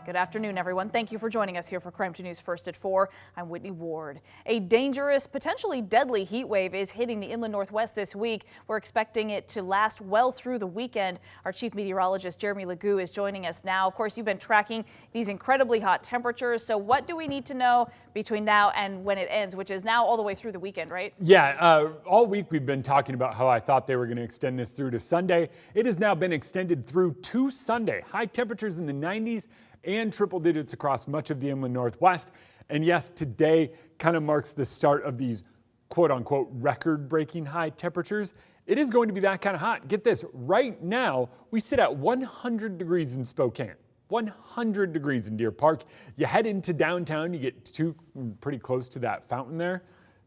Good afternoon, everyone. Thank you for joining us here for KREM 2 News First at 4. I'm Whitney Ward. A dangerous, potentially deadly heat wave is hitting the inland Northwest this week. We're expecting it to last well through the weekend. Our chief meteorologist, Jeremy Legoo, is joining us now. Of course, you've been tracking these incredibly hot temperatures. So what do we need to know between now and when it ends, which is now all the way through the weekend, right? Yeah, all week we've been talking about how I thought they were going to extend this through to Sunday. It has now been extended through to Sunday. High temperatures in the 90s and triple digits across much of the inland Northwest. And yes, today kind of marks the start of these quote unquote record-breaking high temperatures. It is going to be that kind of hot. Get this, right now we sit at 100 degrees in Spokane. 100 degrees in Deer Park. You head into downtown, you get pretty close to that fountain there.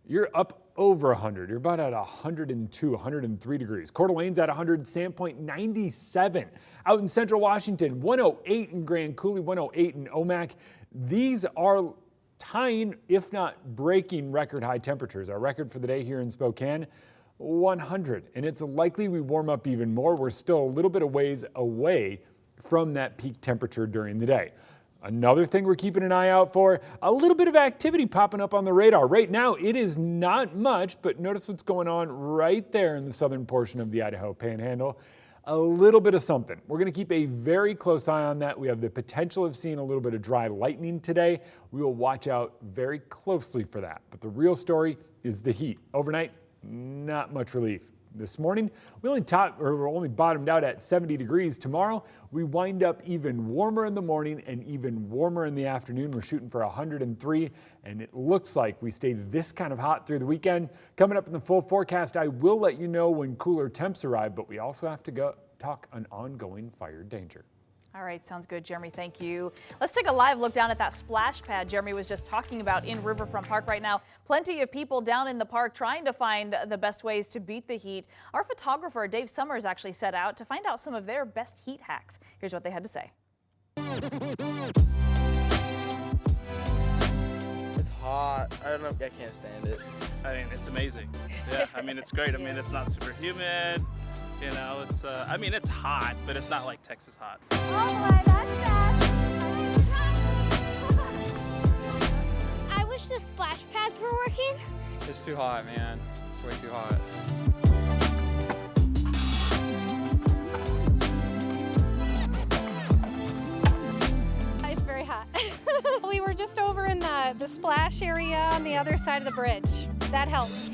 You're up over 100. You're about at 102, 103 degrees. Coeur d'Alene's at 100, Sandpoint 97. Out in central Washington, 108 in Grand Coulee, 108 in Omak. These are tying, if not breaking, record high temperatures. Our record for the day here in Spokane, 100. And it's likely we warm up even more. We're still a little bit of ways away from that peak temperature during the day. Another thing we're keeping an eye out for, a little bit of activity popping up on the radar. Right now, it is not much, but notice what's going on right there in the southern portion of the Idaho Panhandle. A little bit of something. We're going to keep a very close eye on that. We have the potential of seeing a little bit of dry lightning today. We will watch out very closely for that. But the real story is the heat. Overnight, not much relief. This morning, we only bottomed out at 70 degrees. Tomorrow, we wind up even warmer in the morning and even warmer in the afternoon. We're shooting for 103, and it looks like we stay this kind of hot through the weekend. Coming up in the full forecast, I will let you know when cooler temps arrive, but we also have to talk on ongoing fire danger. All right, sounds good, Jeremy. Thank you. Let's take a live look down at that splash pad Jeremy was just talking about in Riverfront Park right now. Plenty of people down in the park trying to find the best ways to beat the heat. Our photographer, Dave Summers, actually set out to find out some of their best heat hacks. Here's what they had to say. It's hot. I don't know. I can't stand it. I mean, it's amazing. Yeah, I mean, it's great. I mean, it's not super humid. You know, it's, I mean, it's hot, but it's not like Texas hot. Oh my, that's fast. I wish the splash pads were working. It's too hot, man. It's way too hot. It's very hot. We were just over in the splash area on the other side of the bridge. That helps.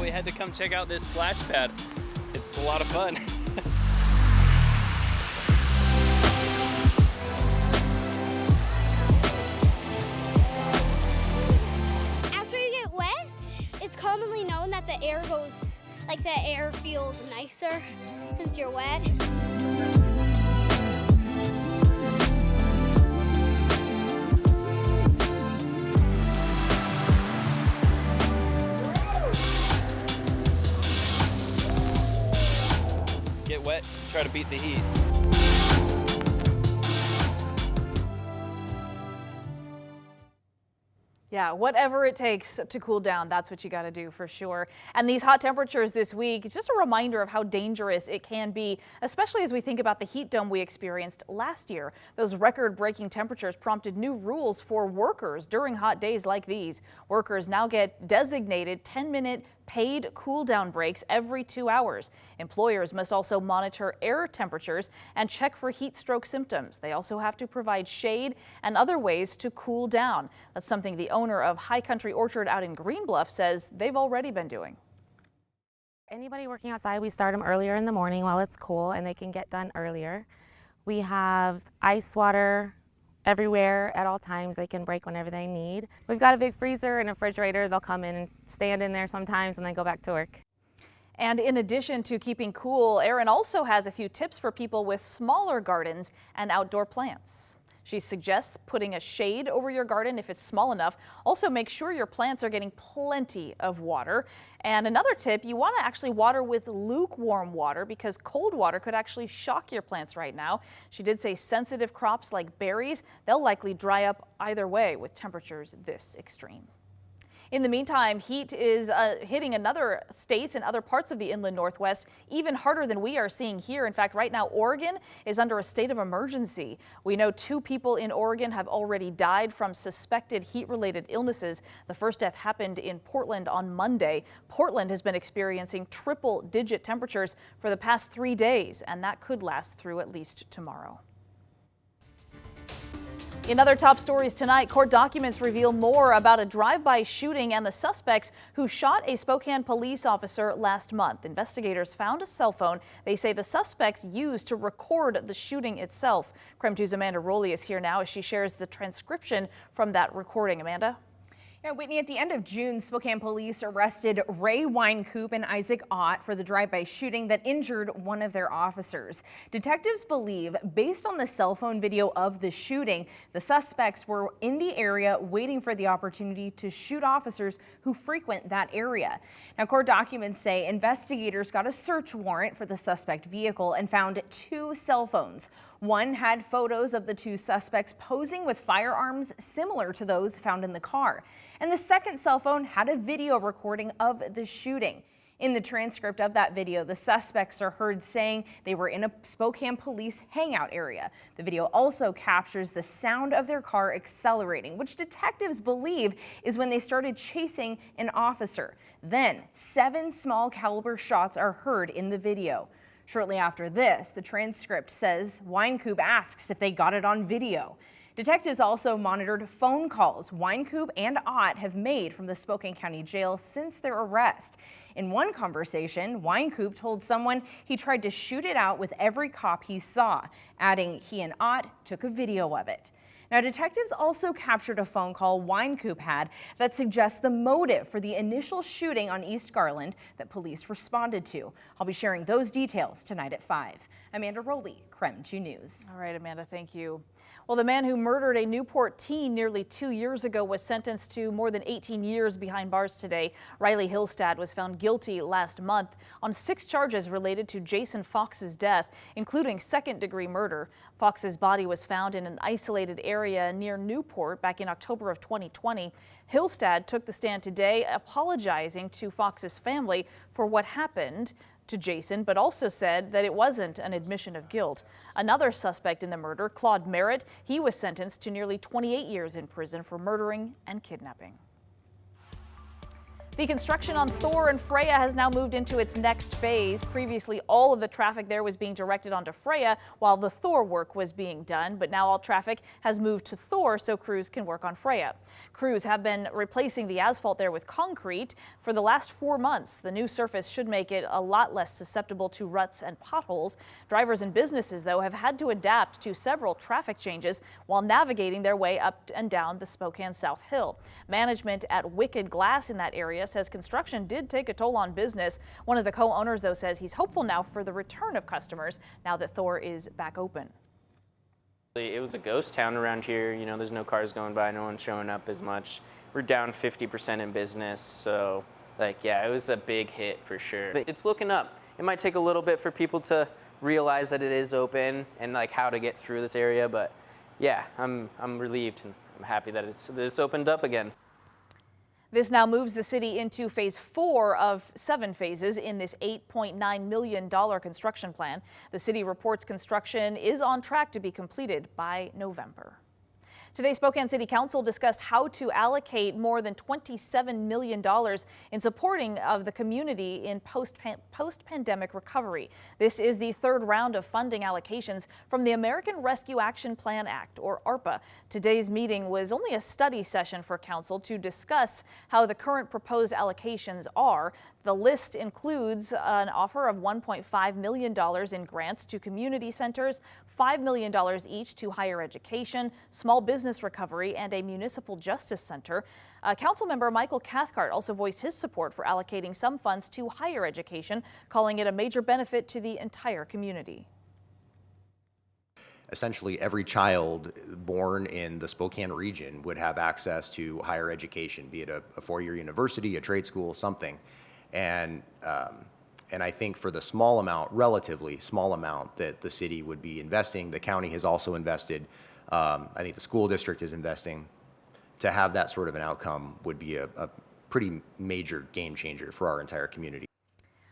We had to come check out this splash pad. It's a lot of fun. After you get wet, it's commonly known that the air feels nicer since you're wet. Get wet, try to beat the heat. Yeah, whatever it takes to cool down, that's what you got to do for sure. And these hot temperatures this week, it's just a reminder of how dangerous it can be, especially as we think about the heat dome we experienced last year. Those record-breaking temperatures prompted new rules for workers during hot days like these. Workers now get designated 10-minute paid cool-down breaks every 2 hours. Employers must also monitor air temperatures and check for heat stroke symptoms. They also have to provide shade and other ways to cool down. That's something the owner of High Country Orchard out in Green Bluff says they've already been doing. Anybody working outside, we start them earlier in the morning while it's cool and they can get done earlier. We have ice water everywhere at all times. They can break whenever they need. We've got a big freezer and a refrigerator. They'll come in and stand in there sometimes and then go back to work. And in addition to keeping cool, Erin also has a few tips for people with smaller gardens and outdoor plants. She suggests putting a shade over your garden if it's small enough. Also, make sure your plants are getting plenty of water. And another tip, you want to actually water with lukewarm water because cold water could actually shock your plants right now. She did say sensitive crops like berries, they'll likely dry up either way with temperatures this extreme. In the meantime, heat is hitting other states and other parts of the inland Northwest even harder than we are seeing here. In fact, right now, Oregon is under a state of emergency. We know 2 people in Oregon have already died from suspected heat-related illnesses. The first death happened in Portland on Monday. Portland has been experiencing triple-digit temperatures for the past 3 days, and that could last through at least tomorrow. In other top stories tonight, court documents reveal more about a drive-by shooting and the suspects who shot a Spokane police officer last month. Investigators found a cell phone they say the suspects used to record the shooting itself. KREM 2's Amanda Rowley is here now as she shares the transcription from that recording. Amanda? Yeah, Whitney, at the end of June, Spokane police arrested Ray Wynkoop and Isaac Ott for the drive-by shooting that injured one of their officers. Detectives believe, based on the cell phone video of the shooting, the suspects were in the area waiting for the opportunity to shoot officers who frequent that area. Now, court documents say investigators got a search warrant for the suspect vehicle and found 2 cell phones. One had photos of the 2 suspects posing with firearms similar to those found in the car. And the second cell phone had a video recording of the shooting. In the transcript of that video, the suspects are heard saying they were in a Spokane police hangout area. The video also captures the sound of their car accelerating, which detectives believe is when they started chasing an officer. Then 7 small caliber shots are heard in the video. Shortly after this, the transcript says Wynkoop asks if they got it on video. Detectives also monitored phone calls Wynkoop and Ott have made from the Spokane County Jail since their arrest. In one conversation, Wynkoop told someone he tried to shoot it out with every cop he saw, adding he and Ott took a video of it. Now, detectives also captured a phone call Wynkoop had that suggests the motive for the initial shooting on East Garland that police responded to. I'll be sharing those details tonight at 5. Amanda Rowley, KREM 2 News. All right, Amanda, thank you. Well, the man who murdered a Newport teen nearly 2 years ago was sentenced to more than 18 years behind bars today. Riley Hillstad was found guilty last month on 6 charges related to Jason Fox's death, including second-degree murder. Fox's body was found in an isolated area near Newport back in October of 2020. Hillstad took the stand today, apologizing to Fox's family for what happened to Jason, but also said that it wasn't an admission of guilt. Another suspect in the murder, Claude Merritt, he was sentenced to nearly 28 years in prison for murdering and kidnapping. The construction on Thor and Freya has now moved into its next phase. Previously, all of the traffic there was being directed onto Freya while the Thor work was being done, but now all traffic has moved to Thor so crews can work on Freya. Crews have been replacing the asphalt there with concrete for the last 4 months. The new surface should make it a lot less susceptible to ruts and potholes. Drivers and businesses, though, have had to adapt to several traffic changes while navigating their way up and down the Spokane South Hill. Management at Wicked Glass in that area says construction did take a toll on business. One of the co-owners, though, says he's hopeful now for the return of customers now that Thor is back open. It was a ghost town around here. You know, there's no cars going by, no one's showing up as much. We're down 50% in business, so yeah, it was a big hit for sure. But it's looking up. It might take a little bit for people to realize that it is open and how to get through this area, but yeah, I'm relieved and I'm happy that it's opened up again. This now moves the city into phase 4 of 7 phases in this $8.9 million construction plan. The city reports construction is on track to be completed by November. Today, Spokane City Council discussed how to allocate more than $27 million in supporting of the community in post-pandemic recovery. This is the 3rd round of funding allocations from the American Rescue Action Plan Act, or ARPA. Today's meeting was only a study session for Council to discuss how the current proposed allocations are. The list includes an offer of $1.5 million in grants to community centers, $5 million each to higher education, small business recovery, and a municipal justice center. Councilmember Michael Cathcart also voiced his support for allocating some funds to higher education, calling it a major benefit to the entire community. Essentially, every child born in the Spokane region would have access to higher education, be it a 4-year university, a trade school, something. And I think for the small amount, relatively small amount that the city would be investing, the county has also invested, I think the school district is investing, to have that sort of an outcome would be a pretty major game changer for our entire community.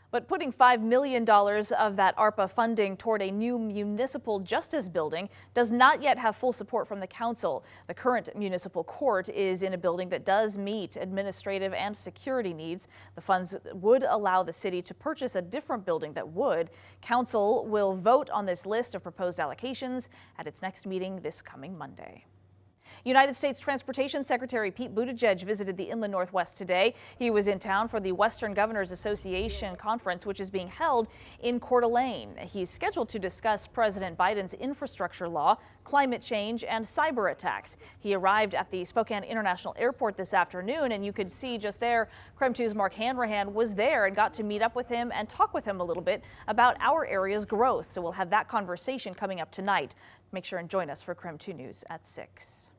But putting $5 million of that ARPA funding toward a new municipal justice building does not yet have full support from the council. The current municipal court is in a building that does meet administrative and security needs. The funds would allow the city to purchase a different building that would. Council will vote on this list of proposed allocations at its next meeting this coming Monday. United States Transportation Secretary Pete Buttigieg visited the Inland Northwest today. He was in town for the Western Governors Association conference, which is being held in Coeur d'Alene. He's scheduled to discuss President Biden's infrastructure law, climate change, and cyber attacks. He arrived at the Spokane International Airport this afternoon, and you could see just there, KREM 2's Mark Hanrahan was there and got to meet up with him and talk with him a little bit about our area's growth. So we'll have that conversation coming up tonight. Make sure and join us for KREM 2 News at 6.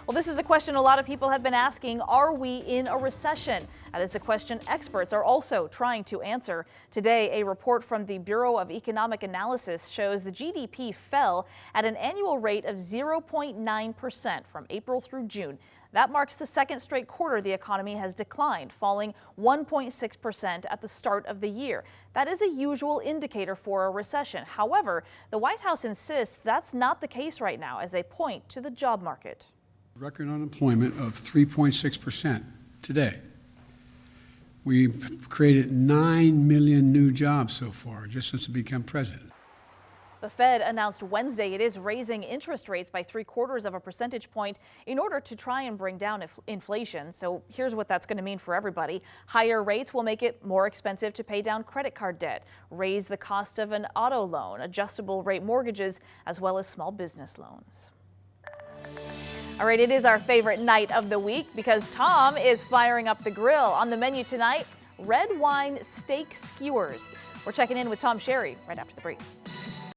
Well, this is a question a lot of people have been asking. Are we in a recession? That is the question experts are also trying to answer. Today, a report from the Bureau of Economic Analysis shows the GDP fell at an annual rate of 0.9% from April through June. That marks the second straight quarter the economy has declined, falling 1.6% at the start of the year. That is a usual indicator for a recession. However, the White House insists that's not the case right now, as they point to the job market. Record unemployment of 3.6% today. We've created 9 million new jobs so far, just since I became president. The Fed announced Wednesday it is raising interest rates by 0.75 of a percentage point in order to try and bring down inflation. So here's what that's going to mean for everybody. Higher rates will make it more expensive to pay down credit card debt, raise the cost of an auto loan, adjustable rate mortgages, as well as small business loans. All right, it is our favorite night of the week because Tom is firing up the grill. On the menu tonight, red wine steak skewers. We're checking in with Tom Sherry right after the break.